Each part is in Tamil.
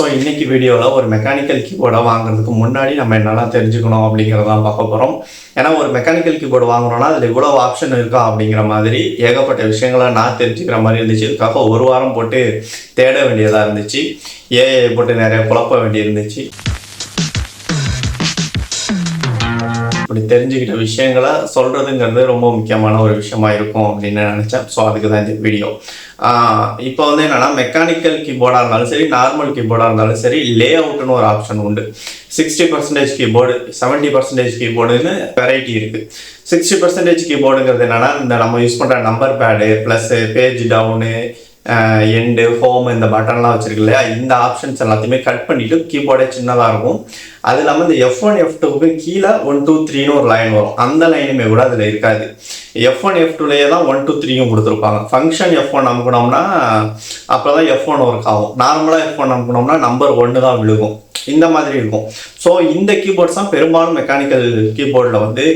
ஸோ இன்றைக்கி வீடியோவில் ஒரு மெக்கானிக்கல் கீபோர்டை வாங்குறதுக்கு முன்னாடி நம்ம என்னெல்லாம் தெரிஞ்சுக்கணும் அப்படிங்கிறதான் பார்க்க போகிறோம். ஏன்னா ஒரு மெக்கானிக்கல் கீபோர்டு வாங்குறோன்னா அதில் இவ்வளோ ஆப்ஷன் இருக்கா அப்படிங்கிற மாதிரி ஏகப்பட்ட விஷயங்களை நான் தெரிஞ்சுக்கிற மாதிரி இருந்துச்சு. இதுக்காக ஒரு வாரம் போட்டு தேட வேண்டியதாக இருந்துச்சு. ஏஐ போட்டு நிறைய குழப்ப வேண்டியிருந்துச்சு. இப்படி தெரிஞ்சுக்கிட்ட விஷயங்களை சொல்கிறதுங்கிறது ரொம்ப முக்கியமான ஒரு விஷயமா இருக்கும் அப்படின்னு நினச்சேன். ஸோ அதுக்கு தான் இந்த வீடியோ. இப்போ வந்து என்னென்னா, மெக்கானிக்கல் கீபோர்டாக இருந்தாலும் சரி, நார்மல் கீபோர்டாக இருந்தாலும் சரி, லே அவுட்னு ஒரு ஆப்ஷன் உண்டு. 60% கீபோர்டு, 70% கீபோர்டுன்னு வெரைட்டி இருக்குது. 60% கீபோர்டுங்கிறது என்னென்னா, இந்த நம்ம யூஸ் பண்ணுற number pad plus page down, end, home, இந்த பட்டன்லாம் வச்சுருக்கு இல்லையா, இந்த ஆப்ஷன்ஸ் எல்லாத்தையுமே கட் பண்ணிவிட்டு கீபோர்டே சின்னதாக இருக்கும். அது இல்லாமல் இந்த F1 F2க்கு கீழே 1 2 3ன்னு ஒரு லைன் வரும். அந்த லைனுமே கூட அதில் இருக்காது. F1 F2லேயே தான் 1 2 3யும் கொடுத்துருப்பாங்க. ஃபங்க்ஷன் F1 அமுக்கணும்னா அப்போ தான் F1 ஒர்க் ஆகும். நார்மலாக F1 அமுக்கணும்னா நம்பர் 1 தான் விழுகும். இந்த மாதிரி இருக்கும். ஸோ இந்த கீபோர்ட்ஸ் தான் பெரும்பாலும் மெக்கானிக்கல் கீபோர்டில் வந்து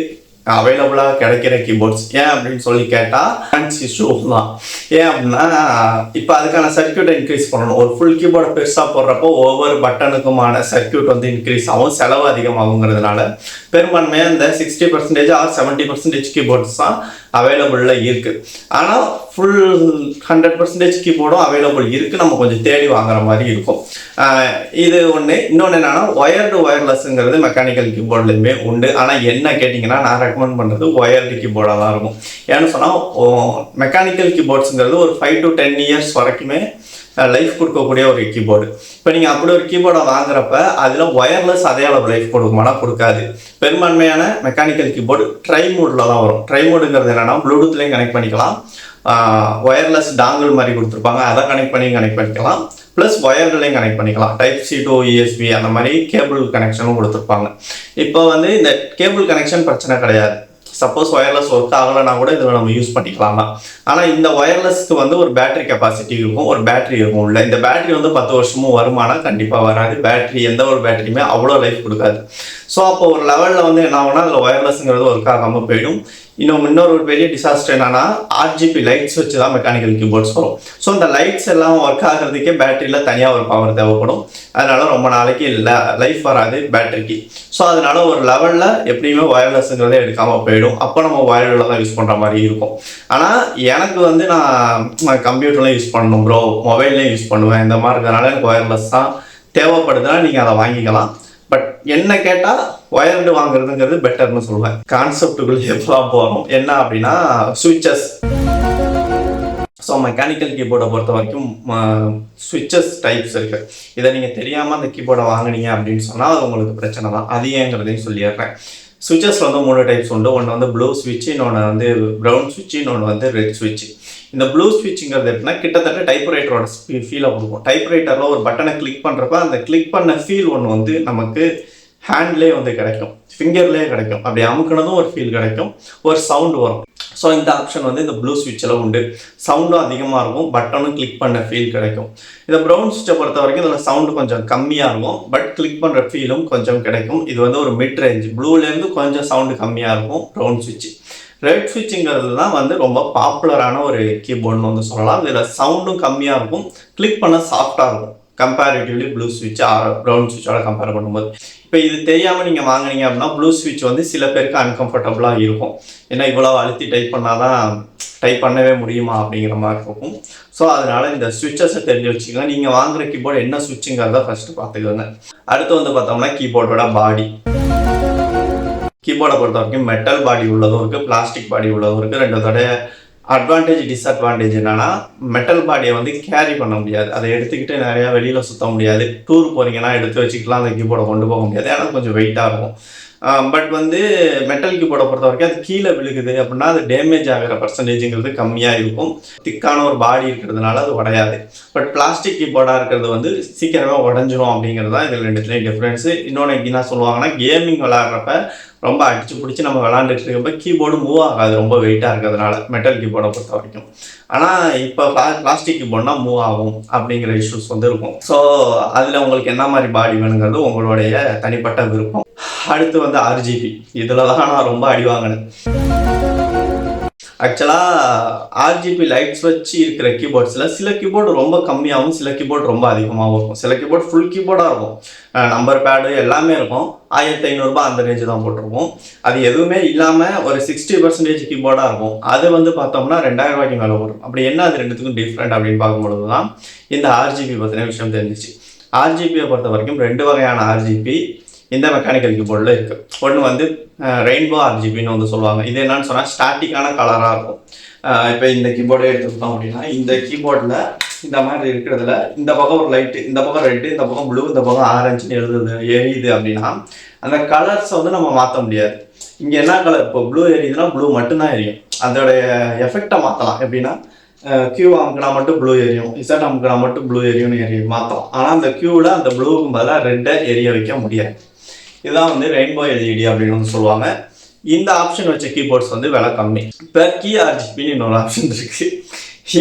அவைலபிளாக கிடைக்கிற கீபோர்ட்ஸ். ஏன் அப்படின்னு சொல்லி கேட்டால் ஹேண்ட்ஸ் இஷ்யூ தான். ஏன் அப்படின்னா, இப்போ அதுக்கான சர்க்யூட்டை இன்க்ரீஸ் பண்ணணும். ஒரு ஃபுல் கீபோர்டை பெருசாக போடுறப்போ ஒவ்வொரு பட்டனுக்குமான சர்க்யூட் வந்து இன்க்ரீஸ் ஆகும், செலவு அதிகமாகுங்கிறதுனால பெரும்பான்மையாக இந்த 60% ஆர் 70% கீபோர்ட்ஸ் தான் அவைலபிளில் இருக்குது. ஆனால் ஃபுல் 100% கீபோர்டும் அவைலபிள் இருக்குது. நம்ம கொஞ்சம் தேடி வாங்குற மாதிரி இருக்கும். இது ஒன்று. இன்னொன்று என்னென்னா, ஒயர்லெஸ்ஸுங்கிறது மெக்கானிக்கல் கீபோர்ட்லேயுமே உண்டு. ஆனால் என்ன கேட்டிங்கன்னா, நான் ரெக்கமெண்ட் பண்ணுறது ஒயர்டு கீபோர்டாக தான் இருக்கும். ஏன்னு சொன்னால், மெக்கானிக்கல் கீபோர்ட்ஸுங்கிறது ஒரு 5 to 10 years வரைக்குமே லைஃப் கொடுக்கக்கூடிய ஒரு கீபோர்டு. இப்போ நீங்கள் அப்படி ஒரு கீபோர்டை வாங்குறப்ப அதில் ஒயர்லெஸ் அதே அளவு லைஃப் கொடுக்குமானா கொடுக்காது. பெரும்பான்மையான மெக்கானிக்கல் கீபோர்டு ட்ரை மோடில் தான் வரும். ட்ரை மோடுங்கிறது என்னென்னா, ப்ளூடூத்லேயும் கனெக்ட் பண்ணிக்கலாம், ஒயர்லெஸ் டாங்கிள் மாதிரி கொடுத்துருப்பாங்க, அதை கனெக்ட் பண்ணிக்கலாம், ப்ளஸ் ஒயர்லையும் கனெக்ட் பண்ணிக்கலாம். Type-C to USB அந்த மாதிரி கேபிள் கனெக்ஷனும் கொடுத்துருப்பாங்க. இப்போ வந்து இந்த கேபிள் கனெக்ஷன் பிரச்சனை கிடையாது. சப்போஸ் ஒயர்லெஸ் ஒர்க் ஆகலைன்னா கூட இதில் நம்ம யூஸ் பண்ணிக்கலாம் தான். ஆனால் இந்த ஒயர்லெஸ்க்கு வந்து ஒரு பேட்டரி கெப்பாசிட்டி இருக்கும், ஒரு பேட்டரி இருக்கும் உள்ள. இந்த பேட்டரி வந்து 10 வருஷமும் வருமானா கண்டிப்பாக வராது. பேட்டரி எந்த ஒரு பேட்டரியுமே அவ்வளோ லைஃப் கொடுக்காது. ஸோ அப்போ ஒரு லெவலில் வந்து என்ன ஆகுனா, அதில் ஒயர்லெஸ்ங்கிறது ஒர்க் ஆகாமல் போயிடும். இன்னொரு பெரிய டிசாஸ்டர் என்னன்னா, RGB லைட்ஸ் வச்சு தான் மெக்கானிக்கல் கீபோர்ட்ஸ் வரும். ஸோ இந்த லைட்ஸ் எல்லாம் ஒர்க் ஆகிறதுக்கே பேட்டரியில் தனியாக ஒரு பவர் தேவைப்படும். அதனால ரொம்ப நாளைக்கு லைஃப் வராது பேட்டரிக்கு. ஸோ அதனால ஒரு லெவலில் எப்படியுமே ஒயர்லெஸ்ங்கிறதே எடுக்காமல் போயிடும். அப்போ நம்ம ஒயர்டில் தான் யூஸ் பண்ணுற மாதிரி இருக்கும். ஆனால் எனக்கு வந்து நான் கம்ப்யூட்டர்லையும் யூஸ் பண்ணணும் ப்ரோ, மொபைல்லையும் யூஸ் பண்ணுவேன், இந்த மாதிரி இருக்கிறதுனால எனக்கு ஒயர்லெஸ் தான் தேவைப்படுதுன்னா நீங்கள் அதை வாங்கிக்கலாம். பட் என்ன கேட்டால் ஒயர்டு வாங்குறதுங்கிறது பெட்டர்னு சொல்லுவேன். கான்செப்டுக்குள்ளே எப்போலாம் போகிறோம் என்ன அப்படின்னா, சுவிட்சஸ். ஸோ மெக்கானிக்கல் கீபோர்டை பொறுத்த வரைக்கும் சுவிட்சஸ் டைப்ஸ் இருக்குது. இதை நீங்கள் தெரியாமல் அந்த கீபோர்டை வாங்கினீங்க அப்படின்னு சொன்னால் அது உங்களுக்கு பிரச்சனை தான். அது ஏங்கிறதையும் சொல்லிடுறேன். சுவிட்சஸில் வந்து 3 டைப்ஸ் உண்டு. ஒன்று வந்து ப்ளூ ஸ்விட்ச், இன்னொன்று வந்து ப்ரௌன் ஸ்விட்ச், இன்னொன்று வந்து ரெட் ஸ்விட்ச். இந்த ப்ளூ ஸ்விட்சுங்கிறது எப்படின்னா, கிட்டத்தட்ட டைப்ரைட்டரோட ஃபீலை கொடுக்கும். டைப்ரைட்டரில் ஒரு பட்டனை கிளிக் பண்ணுறப்ப அந்த கிளிக் பண்ண ஃபீல் ஒன்று வந்து நமக்கு ஹேண்ட்லேயே வந்து கிடைக்கும், ஃபிங்கர்லேயே கிடைக்கும். அப்படி அமுக்கினதும் ஒரு ஃபீல் கிடைக்கும், ஒரு சவுண்டு வரும். ஸோ இந்த ஆப்ஷன் வந்து இந்த ப்ளூ ஸ்விட்சில் உண்டு. சவுண்டும் அதிகமாக இருக்கும், பட்டனும் கிளிக் பண்ண ஃபீல் கிடைக்கும். இந்த ப்ரௌன் ஸ்விட்சை பொறுத்த வரைக்கும் இதில் சவுண்டு கொஞ்சம் கம்மியாக இருக்கும், பட் கிளிக் பண்ணுற ஃபீலும் கொஞ்சம் கிடைக்கும். இது வந்து ஒரு மிட் ரேஞ்ச். ப்ளூலேருந்து கொஞ்சம் சவுண்டு கம்மியாக இருக்கும் ப்ரௌன் ஸ்விட்ச். ரெட் ஸ்விட்சுங்கிறது தான் வந்து ரொம்ப பாப்புலரான ஒரு கீபோர்டுன்னு வந்து சொல்லலாம். இதில் சவுண்டும் கம்மியாக இருக்கும், கிளிக் பண்ண சாஃப்டாக இருக்கும் கம்பேரிட்டிவ்லி ப்ளூ ஸ்விட்ச் ப்ரௌன் ஸ்விட்சோட கம்பேர் பண்ணும்போது. இப்போ இது தெரியாமல் நீங்கள் வாங்கினீங்க அப்படின்னா, ப்ளூ ஸ்விட்ச் வந்து சில பேருக்கு அன்கம்ஃபர்டபுளாக இருக்கும். ஏன்னா இவ்வளோ அழுத்தி டைப் பண்ணால் தான் டைப் பண்ணவே முடியுமா அப்படிங்கிற மாதிரி இருக்கும். ஸோ அதனால் இந்த ஸ்விட்சஸை தெரிஞ்சு வச்சுக்கோங்க. நீங்கள் வாங்குகிற கீபோர்டு என்ன ஸ்விட்சுங்கிறத ஃபஸ்ட்டு பார்த்துக்கோங்க. அடுத்து வந்து பார்த்தோம்னா, கீபோர்டோட பாடி. கீபோர்டை பொறுத்த வரைக்கும் மெட்டல் பாடி உள்ளதும் இருக்குது, பிளாஸ்டிக் பாடி உள்ளதும் இருக்குது. ரெண்டோட அட்வான்டேஜ் டிஸ்அட்வான்டேஜ் என்னென்னா, மெட்டல் பாடியை வந்து கேரி பண்ண முடியாது. அதை எடுத்துக்கிட்டு நிறையா வெளியில் சுற்ற முடியாது. டூர் போகிறீங்கன்னா எடுத்து வச்சுக்கலாம், அந்த கீபோர்டை கொண்டு போக முடியாது, ஏன்னா கொஞ்சம் வெயிட்டாக இருக்கும். பட் வந்து மெட்டல் கீபோர்டை பொறுத்த வரைக்கும் அது கீழே விழுகுது அப்படின்னா அது டேமேஜ் ஆகிற பர்சன்டேஜுங்கிறது கம்மியாக இருக்கும். திக்கான ஒரு பாடி இருக்கிறதுனால அது உடையாது. பட் பிளாஸ்டிக் கீபோர்டாக இருக்கிறது வந்து சீக்கிரமே உடஞ்சிரும் அப்படிங்கிறது தான் இதில் ரெண்டுத்துலேயும் டிஃப்ரென்ஸு. இன்னொன்று எப்படின்னா சொல்லுவாங்கன்னா, கேமிங் விளாட்றப்ப ரொம்ப அடிச்சு பிடிச்சி நம்ம விளாண்டுட்டு இருக்கப்ப கீபோர்டு மூவ் ஆகாது, ரொம்ப வெயிட்டாக இருக்கிறதுனால மெட்டல் கீபோர்டை பொறுத்த வரைக்கும். ஆனால் இப்போ பிளாஸ்டிக் கீபோர்ட்னா மூவ் ஆகும் அப்படிங்கிற இஷ்யூஸ் வந்து இருக்கும். ஸோ அதில் உங்களுக்கு என்ன மாதிரி பாடி வேணுங்கிறது உங்களுடைய தனிப்பட்ட விருப்பம். அடுத்து வந்து RGB. இதில் தான் நான் ரொம்ப அடி வாங்கினேன். ஆக்சுவலாக ஆர்ஜிபி லைட்ஸ் வச்சு இருக்கிற கீபோர்ட்ஸில் சில கீபோர்டு ரொம்ப கம்மியாகவும் சில கீபோர்டு ரொம்ப அதிகமாகவும் இருக்கும். சில கீபோர்டு ஃபுல் கீபோர்டாக இருக்கும், நம்பர் பேடு எல்லாமே இருக்கும். 1500 அந்த ரேஞ்சு தான் போட்டிருக்கும். அது எதுவுமே இல்லாமல் ஒரு 60% கீபோர்டாக இருக்கும். அது வந்து பார்த்தோம்னா 2000 ரூபாய்க்கு மேலே வரும். அப்படி என்ன அது ரெண்டுத்துக்கும் டிஃப்ரெண்ட் அப்படின்னு பார்க்கும்பொழுது தான் இந்த ஆர்ஜிபி பற்றின விஷயம் தெரிஞ்சிச்சு. ஆர்ஜிபியை பொறுத்த வரைக்கும் 2 வகையான ஆர்ஜிபி இந்த மெக்கானிக்கல் கீபோர்டில் இருக்குது. ஒன்று வந்து ரெயின்போ ஆர்ஜிபின்னு வந்து சொல்லுவாங்க. இது என்னன்னு சொன்னால் ஸ்டாட்டிக்கான கலராக இருக்கும். இப்போ இந்த கீபோர்டே எடுத்துக்கிட்டோம் அப்படின்னா இந்த கீபோர்டில் இந்த மாதிரி இருக்கிறதுல இந்த பக்கம் ஒரு லைட்டு, இந்த பக்கம் ரெட்டு, இந்த பக்கம் ப்ளூ, இந்த பக்கம் ஆரஞ்சுன்னு எரியுது அப்படின்னா அந்த கலர்ஸை வந்து நம்ம மாற்ற முடியாது. இங்கே என்ன கலர், இப்போ ப்ளூ எரியுதுன்னா ப்ளூ மட்டும்தான் எரியும். அதோடைய எஃபெக்டை மாற்றலாம். எப்படின்னா கியூ அமுக்கினா மட்டும் ப்ளூ எரியும், இசட் அமுக்கினா மட்டும் ப்ளூ எரியும்னு மாற்றலாம். ஆனால் அந்த கியூவில் அந்த ப்ளூவுக்கு பதிலாக ரெட்டை எரிய வைக்க முடியாது. இதுதான் வந்து ரெயின்போ எல்இடி அப்படின்னு வந்து சொல்லுவாங்க. இந்த ஆப்ஷன் வச்ச கீபோர்ட்ஸ் வந்து விலை கம்மி. பெர் கீ ஆர்ஜிபின்னு இன்னொரு ஆப்ஷன் இருக்குது.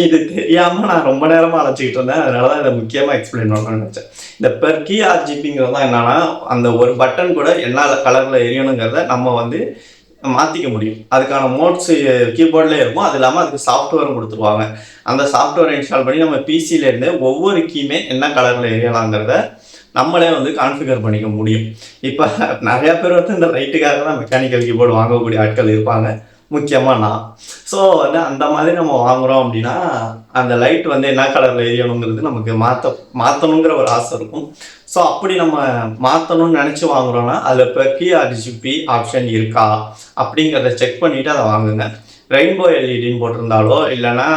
இது தெரியாமல் நான் ரொம்ப நேரமாக அழைச்சிக்கிட்டு இருந்தேன். அதனால தான் இதை முக்கியமாக எக்ஸ்பிளைன் பண்ணணும்னு நினச்சேன். இந்த பெர் கீ ஆர்ஜிபிங்கிறது தான் என்னன்னா, அந்த ஒரு பட்டன் கூட என்ன கலரில் எரியணுங்கிறத நம்ம வந்து மாற்றிக்க முடியும். அதுக்கான மோட்ஸ் கீபோர்ட்லேயே இருக்கும். அது இல்லாமல் அதுக்கு சாஃப்ட்வேரும் கொடுத்துருவாங்க. அந்த சாஃப்ட்வேரை இன்ஸ்டால் பண்ணி நம்ம பிசியிலேருந்து ஒவ்வொரு கீயுமே என்ன கலரில் எரியலாங்கிறத நம்மளே வந்து கான்ஃபிகர் பண்ணிக்க முடியும். இப்போ நிறையா பேர் வந்து இந்த லைட்டுக்காக தான் மெக்கானிக்கல் கீபோர்டு வாங்கக்கூடிய ஆட்கள் இருப்பாங்க, முக்கியமாக நான். ஸோ வந்து அந்த மாதிரி நம்ம வாங்குகிறோம் அப்படின்னா அந்த லைட் வந்து என்ன கலரில் எரியணுங்கிறது நமக்கு மாற்றணுங்கிற ஒரு ஆசை இருக்கும். ஸோ அப்படி நம்ம மாற்றணும்னு நினச்சி வாங்குகிறோன்னா அதில் இப்போ கீ ஆர்ஜிபி ஆப்ஷன் இருக்கா அப்படிங்கிறத செக் பண்ணிவிட்டு அதை வாங்குங்க. ரெயின்போ எல்இடின்னு போட்டிருந்தாலோ இல்லைன்னா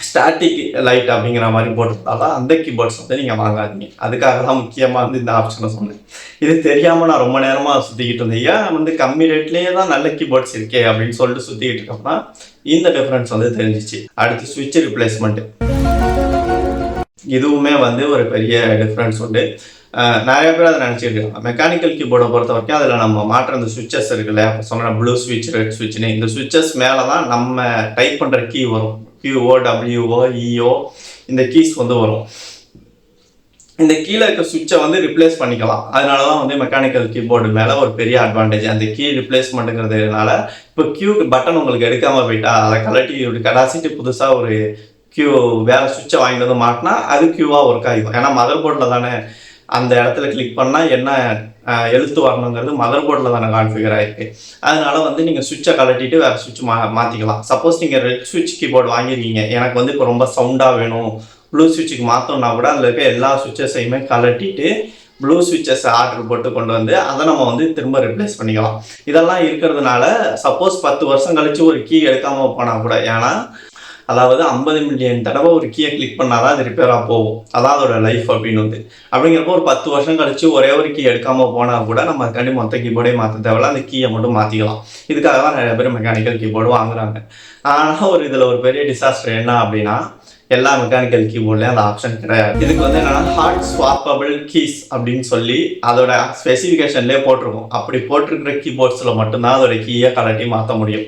ஸ்டாட்டிக் லைட் அப்படிங்கிற மாதிரி போட்டிருந்தாலும் அந்த கீபோர்ட்ஸ் வந்து நீங்கள் வாங்காதீங்க. அதுக்காக தான் முக்கியமாக வந்து இந்த ஆப்ஷனை சொன்னேன். இது தெரியாமல் நான் ரொம்ப நேரமாக சுற்றிக்கிட்டு இருந்தேன். ஏன் வந்து கம்மி ரேட்லேயே தான் நல்ல கீபோர்ட்ஸ் இருக்கே அப்படின்னு சொல்லிட்டு சுற்றிக்கிட்டு இருக்கோம்னா இந்த டிஃப்ரென்ஸ் வந்து தெரிஞ்சிச்சு. அடுத்து ஸ்விட்ச் ரிப்ளேஸ்மெண்ட்டு, இதுவுமே வந்து ஒரு பெரிய டிஃப்ரென்ஸ் உண்டு. நிறைய பேர் அதை நினச்சிட்டு இருக்காங்க. மெக்கானிக்கல் கீபோர்டை பொறுத்த வரைக்கும் அதில் நம்ம மாற்ற இந்த சுவிட்சஸ் இருக்குல்ல, அப்போ சொன்ன ப்ளூ ஸ்விட்ச், ரெட் ஸ்விட்ச்னு இந்த சுவிட்சஸ் மேலே தான் நம்ம டைப் பண்ணுற கீ வரும். கியூஓ, டபிள்யூஓ, இஓ இந்த கீஸ் வந்து வரும். இந்த கீழே இருக்க சுவிட்சை வந்து ரிப்ளேஸ் பண்ணிக்கலாம். அதனால தான் வந்து மெக்கானிக்கல் கீபோர்டு மேலே ஒரு பெரிய அட்வான்டேஜ். அந்த கீ ரிப்ளேஸ்மெண்ட்டுங்கிறதுனால இப்போ கியூக்கு பட்டன் உங்களுக்கு எடுக்காமல் போயிட்டா அதை கலட்டி கடாசிட்டு புதுசாக ஒரு கியூ வேறு சுவிட்சை வாங்கிட்டு வந்து மாட்டினா அது கியூவாக ஒர்க் ஆகிடும். ஏன்னா மதர் போர்டில் தானே அந்த இடத்துல கிளிக் பண்ணால் என்ன எழுத்து வரணுங்கிறது மதர் போர்டில் தானே கான்ஃபிகர் ஆகிருக்கு. அதனால வந்து நீங்கள் சுவிட்சை கலட்டிட்டு வேறு சுவிட்ச் மாற்றிக்கலாம். சப்போஸ் நீங்கள் ரெட் சுவிட்ச் கீபோர்டு வாங்கியிருக்கீங்க, எனக்கு வந்து இப்போ ரொம்ப சவுண்டாக வேணும், ப்ளூ சுவிட்சுக்கு மாற்றோம்னா கூட அதில் இருக்க எல்லா சுவிட்சஸையுமே கலட்டிட்டு ப்ளூ சுவிட்சஸ் ஆர்டர் போட்டு கொண்டு வந்து அதை நம்ம வந்து திரும்ப ரிப்ளேஸ் பண்ணிக்கலாம். இதெல்லாம் இருக்கிறதுனால சப்போஸ் 10 வருஷம் கழித்து ஒரு கீ எடுக்காமல் போனால் கூட, ஏன்னா அதாவது 50 மில்லியன் தடவை ஒரு கீயை கிளிக் பண்ணால் தான் அது ரிப்பேராக போகும், அதான் அதோட லைஃப் அப்படின்னு வந்து. அப்படிங்கிறப்போ ஒரு 10 வருஷம் கழிச்சு ஒரே ஒரு கீ எடுக்காமல் போனால் கூட நம்ம அதுக்காண்டி மொத்த கீபோர்டே மாற்ற தேவையில்ல, அந்த கீயை மட்டும் மாற்றிக்கலாம். இதுக்காக தான் நிறைய பேர் மெக்கானிக்கல் கீபோர்டு வாங்குறாங்க. ஆனால் இதில் ஒரு பெரிய டிசாஸ்டர் என்ன அப்படின்னா, எல்லா மெக்கானிக்கல் கீபோர்ட்லேயும் அந்த ஆப்ஷன் கிடையாது. இதுக்கு வந்து என்னன்னா ஹார்ட் ஸ்வாப்பபிள் கீஸ் அப்படின்னு சொல்லி அதோட ஸ்பெசிஃபிகேஷன்லேயே போட்டிருக்கும். அப்படி போட்டிருக்கிற கீபோர்ட்ஸில் மட்டும்தான் அதோட கீயை கலட்டி மாற்ற முடியும்.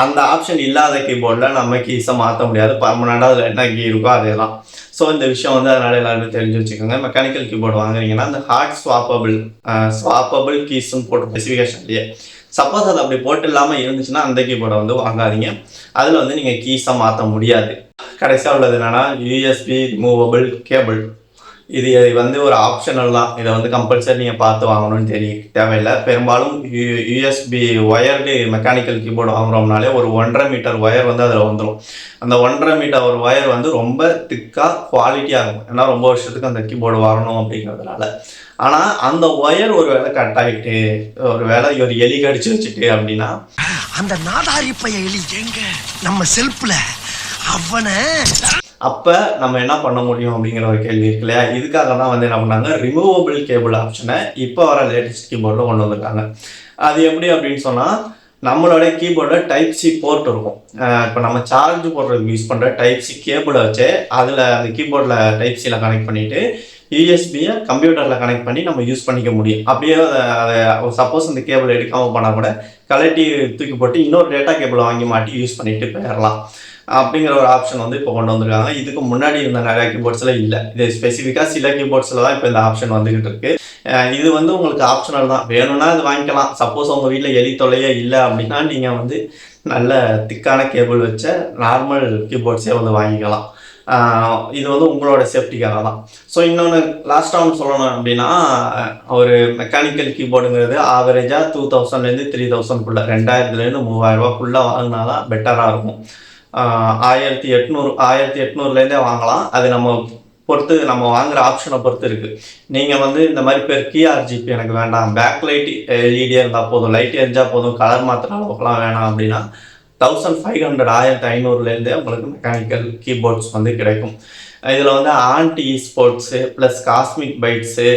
அந்த ஆப்ஷன் இல்லாத கீபோர்டில் நம்ம கீஸை மாற்ற முடியாது. பர்மனெண்ட்டாக அதில் என்ன கீ இருக்கோ அதே தான். ஸோ இந்த விஷயம் வந்து அதனால எல்லாருமே தெரிஞ்சு வச்சுக்கோங்க. மெக்கானிக்கல் கீபோர்டு வாங்குறீங்கன்னா அந்த ஹார்ட் ஸ்வாப்பபிள் கீஸ்ன்னு போட்டு ஸ்பெசிஃபிகேஷன்லேயே. சப்போஸ் அது அப்படி போட்டு இல்லாமல் இருந்துச்சுன்னா அந்த கீபோர்டை வந்து வாங்காதீங்க. அதில் வந்து நீங்கள் கீஸை மாற்ற முடியாது. கடைசியாக உள்ளது என்னென்னா யூஎஸ்பி ரிமூவபிள் கேபிள். இது வந்து ஒரு ஆப்ஷனல் தான். இதை வந்து கம்பல்சரி நீங்கள் பார்த்து வாங்கணும்னு தேவையில்லை. பெரும்பாலும் யூஎஸ்பி ஒயர்டு மெக்கானிக்கல் கீபோர்டு வாங்குறோம்னாலே ஒரு 1.5 மீட்டர் ஒயர் வந்து அதில் வந்துடும். அந்த 1.5 மீட்டர் ஒயர் வந்து ரொம்ப திக்காக குவாலிட்டியாக இருக்கும். ஏன்னா ரொம்ப வருஷத்துக்கு அந்த கீபோர்டு வரணும் அப்படிங்கிறதுனால. ஆனால் அந்த ஒயர் ஒரு வேளை கட் ஆகிட்டு, ஒரு வேளை ஒரு எலி கடிச்சு வச்சுட்டு அப்படின்னா அந்த நாதாரி பைய எலி எங்க நம்ம செல்ஃப்ல அவனை அப்போ நம்ம என்ன பண்ண முடியும் அப்படிங்கிற ஒரு கேள்வி இருக்கு இல்லையா. இதுக்காக தான் வந்து என்ன பண்ணாங்க, ரிமூவபிள் கேபிள் ஆப்ஷனை இப்போ வர லேட்டஸ்ட் கீபோர்டில் கொண்டு வந்திருக்காங்க. அது எப்படி அப்படின்னு சொன்னால், நம்மளோட கீபோர்டில் டைப் சி போர்ட் இருக்கும். இப்போ நம்ம சார்ஜ் போடுறதுக்கு யூஸ் பண்ணுற டைப் சி கேபிளை வச்சு அதில் அந்த கீபோர்டில் டைப் சியில் கனெக்ட் பண்ணிவிட்டு யூஎஸ்பியை கம்ப்யூட்டரில் கனெக்ட் பண்ணி நம்ம யூஸ் பண்ணிக்க முடியும். அப்படியே அதை சப்போஸ் அந்த கேபிள் எடுக்காமல் போனால் கூட கலட்டி தூக்கி போட்டு இன்னொரு டேட்டா கேபிளை வாங்கி மாட்டி யூஸ் பண்ணிட்டு போயிடலாம். அப்படிங்கிற ஒரு ஆப்ஷன் வந்து இப்போ கொண்டு வந்திருக்காங்க. இதுக்கு முன்னாடி இருந்த நிறைய கீபோர்ட்ஸில் இல்லை. இது ஸ்பெசிஃபிக்காக சில கீபோர்ட்ஸில் தான் இப்போ இந்த ஆப்ஷன் வந்துக்கிட்டு இருக்கு. இது வந்து உங்களுக்கு ஆப்ஷனல் தான். வேணும்னா இது வாங்கிக்கலாம். சப்போஸ் உங்கள் வீட்டில் எலி தொல்லையே இல்லை அப்படின்னா நீங்கள் வந்து நல்ல திக்கான கேபிள் வச்ச நார்மல் கீபோர்ட்ஸே வந்து வாங்கிக்கலாம். இது வந்து உங்களோட சேஃப்டிக்காக தான். ஸோ இன்னொன்று லாஸ்ட்டாக ஒன்று சொல்லணும் அப்படின்னா, ஒரு மெக்கானிக்கல் கீபோர்டுங்கிறது ஆவரேஜாக 2000லேருந்து 3000க்குள்ளே 2000லேருந்து 3000ரூபாக்குள்ளே வாங்கினா தான் பெட்டராக இருக்கும். 1800லேருந்தே வாங்கலாம். அது நம்ம பொறுத்து, நம்ம வாங்குகிற ஆப்ஷனை பொறுத்து இருக்குது. நீங்கள் வந்து இந்த மாதிரி பெருக்கி RGB எனக்கு வேண்டாம், பேக் லைட் எல்இடியாக இருந்தால் போதும், லைட் எரிஞ்சால் போதும், கலர் மாற்றுற அளவுக்குலாம் வேணாம் அப்படின்னா 1500 1500லேருந்தே உங்களுக்கு மெக்கானிக்கல் கீபோர்ட்ஸ் வந்து கிடைக்கும். இதில் வந்து anti sports plus cosmic bytes,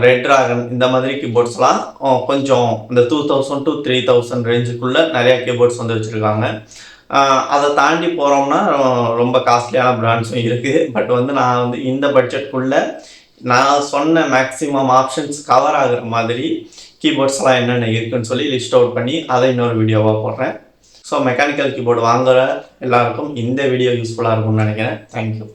red dragon இந்த மாதிரி கீபோர்ட்ஸ்லாம் கொஞ்சம் இந்த 2000 to 3000 ரேஞ்சுக்குள்ளே நிறையா கீபோர்ட்ஸ் வந்து வச்சுருக்காங்க. அதை தாண்டி போகிறோம்னா ரொம்ப காஸ்ட்லியான பிராண்ட்ஸும் இருக்குது. பட் வந்து நான் வந்து இந்த பட்ஜெட்குள்ளே நான் சொன்ன மேக்ஸிமம் ஆப்ஷன்ஸ் கவர் ஆகுற மாதிரி கீபோர்ட்ஸ்லாம் என்னென்ன இருக்குன்னு சொல்லி லிஸ்ட் அவுட் பண்ணி அதை இன்னொரு வீடியோவாக போடுறேன். ஸோ மெக்கானிக்கல் கீபோர்டு வாங்குகிற எல்லாருக்கும் இந்த வீடியோ யூஸ்ஃபுல்லாக இருக்கும்னு நினைக்கிறேன். தேங்க்யூ.